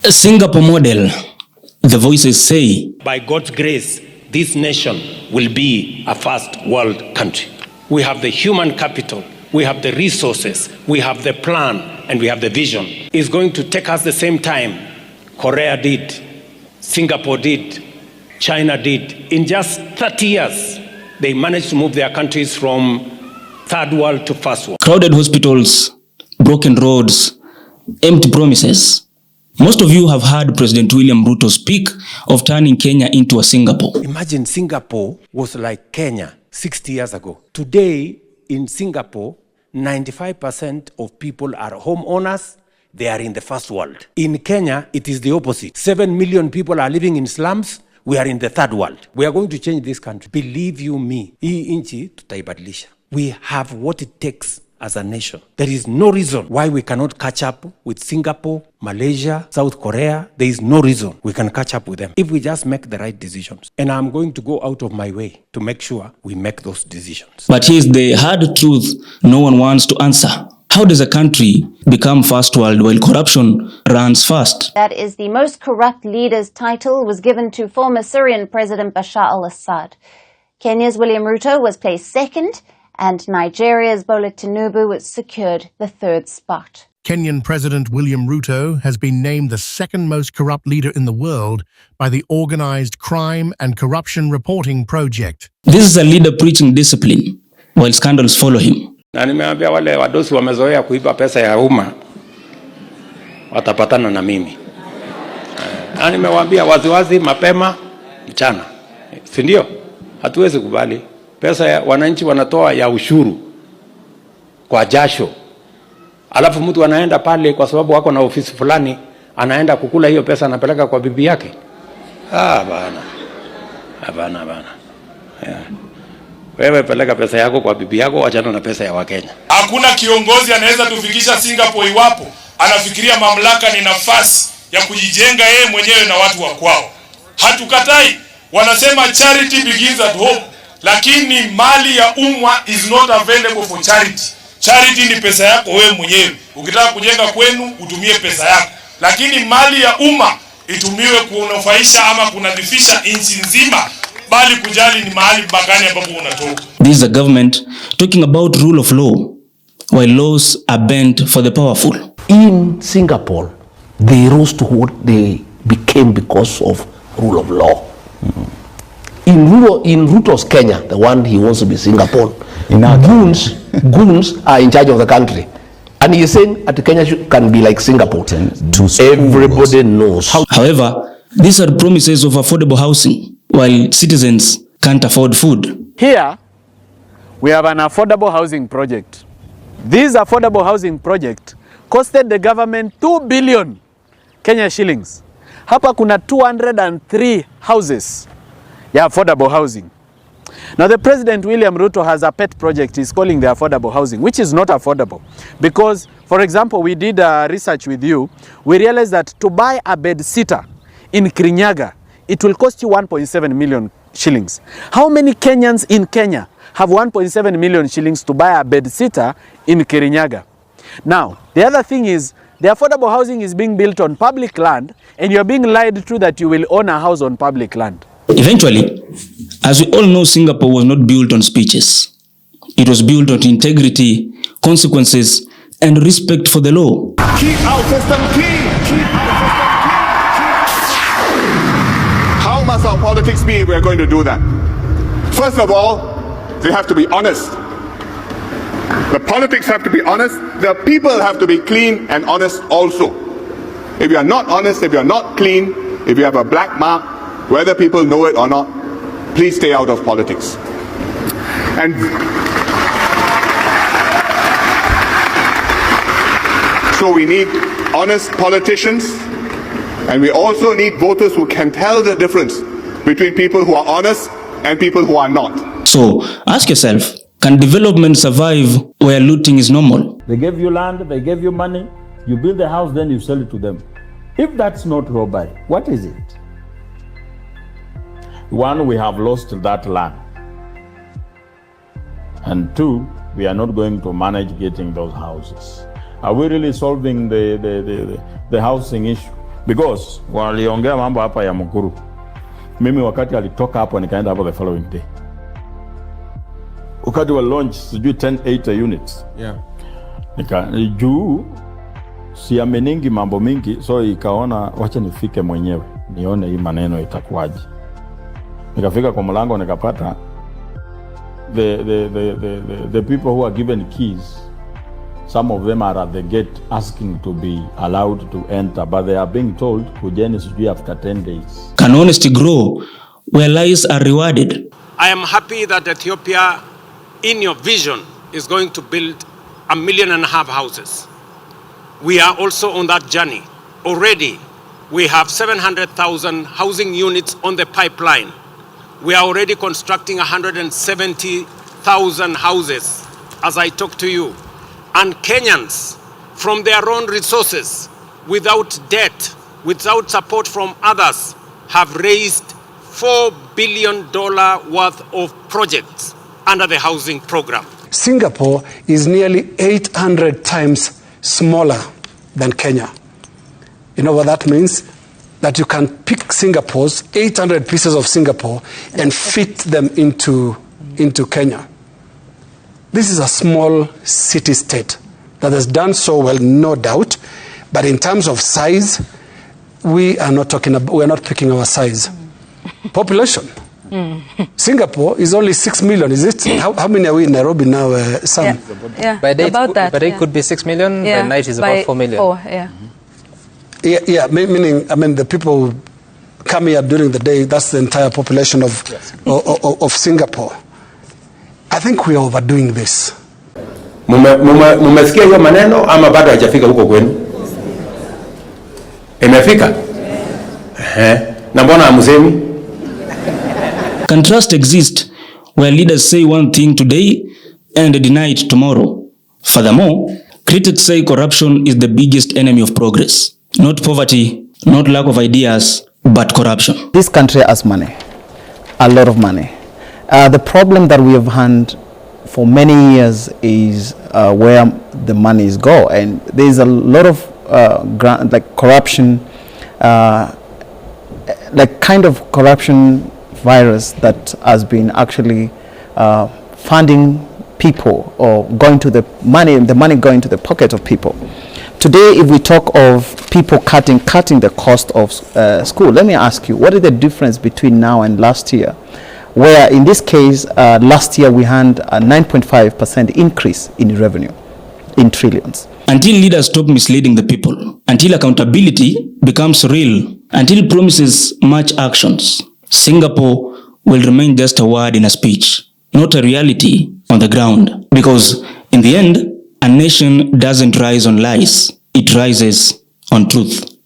A Singapore model, the voices say. By God's grace, this nation will be a first world country. We have the human capital, we have the resources, we have the plan, and we have the vision. It's going to take us the same time Korea did, Singapore did, China did. In just 30 years, they managed to move their countries from third world to first world. Crowded hospitals, broken roads, empty promises. Most of you have heard President William Ruto speak of turning Kenya into a Singapore. Imagine Singapore was like Kenya 60 years ago. Today in Singapore, 95% of people are homeowners. They are in the first world. In Kenya, it is the opposite. 7 million people are living in slums. We are in the third world. We are going to change this country. Believe you me, hii inchi tutaibadilisha. We have what it takes as a nation. There is no reason why we cannot catch up with Singapore, Malaysia, South Korea. There is no reason we can catch up with them if we just make the right decisions. And I'm going to go out of my way to make sure we make those decisions. But here's the hard truth no one wants to answer. How does a country become first world while corruption runs fast? That is the most corrupt leader's title was given to former Syrian President Bashar al-Assad. Kenya's William Ruto was placed second, and Nigeria's Bola Tinubu was secured the third spot. Kenyan President William Ruto has been named the second most corrupt leader in the world by the Organized Crime and Corruption Reporting Project. This is a leader preaching discipline, while scandals follow him. Na nimeambia wale wadosi wamezoea kuiba pesa ya umma watapatana na mimi. Na nimewaambia waziwazi mapema mchana. Si ndio? Hatuwezi kubali. Pesa ya wananchi wanatoa ya ushuru kwa jasho. Alafu mtu anaenda pale kwa sababu wako na ofisi fulani, anaenda kukula hiyo pesa anapeleka kwa bibi yake. Bana. Bana. Yeah. Wewe peleka pesa yako kwa bibi yako, achana na pesa ya Wakenya. Hakuna kiongozi anaweza tufikisha Singapore iwapo anafikiria mamlaka ni nafasi ya kujijenga yeye mwenyewe na watu wa kwao. Hatukatai, wanasema charity begins at home, lakini mali ya umma is not available for charity. Charity ni pesa yako wewe mwenyewe. Ukitaka kujenga kwenu utumie pesa yako, lakini mali ya umma itumiwe kunufaisha ama kunadhifisha nchi nzima. Bali kujali ni mahali bagani ambapo unatoka. This is a government talking about rule of law, while laws are bent for the powerful. In Singapore, they rose to what they became because of rule of law. In Ruto's Kenya, the one he wants to be Singapore, goons are in charge of the country. And he is saying that Kenya can be like Singapore. Everybody knows. However, these are promises of affordable housing, while citizens can't afford food. Here, we have an affordable housing project. This affordable housing project costed the government 2 billion Kenya shillings. Hapa kuna 203 houses ya affordable housing. Now the President William Ruto has a pet project he's calling the affordable housing, which is not affordable. Because, for example, we did research with you. We realized that to buy a bed sitter in Kirinyaga, it will cost you 1.7 million shillings. How many Kenyans in Kenya have 1.7 million shillings to buy a bed sitter in Kirinyaga? Now, the other thing is, the affordable housing is being built on public land, and you're being lied to that you will own a house on public land. Eventually, as we all know, Singapore was not built on speeches. It was built on integrity, consequences, and respect for the law. Keep our system clean. Keep our system clean. How must our politics be if we're going to do that? First of all, they have to be honest. The politics have to be honest. The people have to be clean and honest also. If you are not honest, if you are not clean, if you have a black mark, whether people know it or not, please stay out of politics. And so we need honest politicians, and we also need voters who can tell the difference between people who are honest and people who are not. So ask yourself, can development survive where looting is normal? They gave you land, they gave you money, you build a house, then you sell it to them. If that's not robbery, what is it? One, we have lost that land. And two, we are not going to manage getting those houses. Are we really solving the housing issue? Because waliongea mambo hapa ya Mukuru. Mimi wakati alitoka hapo nikaenda hapo the following day. Wakati wa launch sijui 1080 units. Yeah. Juu siameningi mambo mingi, so ikaona wacha nifike mwenyewe nione hii maneno itakuwaje. Nikafika kwa mlango nikapata the people who are given keys, some of them are at the gate asking to be allowed to enter, but they are being told kujeni sijui after 10 days. Can honesty grow where lies are rewarded? I am happy that Ethiopia, in your vision, is going to build 1.5 million houses. We are also on that journey. Already, we have 700,000 housing units on the pipeline. We are already constructing 170,000 houses as I talk to you. And Kenyans, from their own resources, without debt, without support from others, have raised $4 billion worth of projects under the housing program. Singapore is nearly 800 times smaller than Kenya. You know what that means? That you can pick Singapore's 800 pieces of Singapore and fit them into Kenya. This is a small city-state that has done so well, no doubt, but in terms of size, we are not picking our size. Population. Singapore is only 6 million, is it? How many are we in Nairobi now, Sam? Yeah. By date, about that. By date could be 6 million, by night is about 4 million. 4, yeah. Yeah, meaning, I mean, the people come here during the day, that's the entire population of Singapore. I think we are overdoing this. Mumesikia hiyo maneno ama bado haijafika huko kwenu? Imefika? Na mbona hamsemi? Can trust exist where leaders say one thing today and deny it tomorrow? Furthermore, critics say corruption is the biggest enemy of progress. Not poverty, not lack of ideas, but corruption. This country has money, a lot of money. The problem that we have had for many years is where the monies go, and there is a lot of corruption, kind of corruption virus that has been actually funding people or going to the money going to the pocket of people. Today, if we talk of people cutting the cost of school, let me ask you, what is the difference between now and last year? Where in this case, last year we had a 9.5% increase in revenue, in trillions. Until leaders stop misleading the people, until accountability becomes real, until promises match actions, Singapore will remain just a word in a speech, not a reality on the ground. Because in the end, a nation doesn't rise on lies, it rises on truth.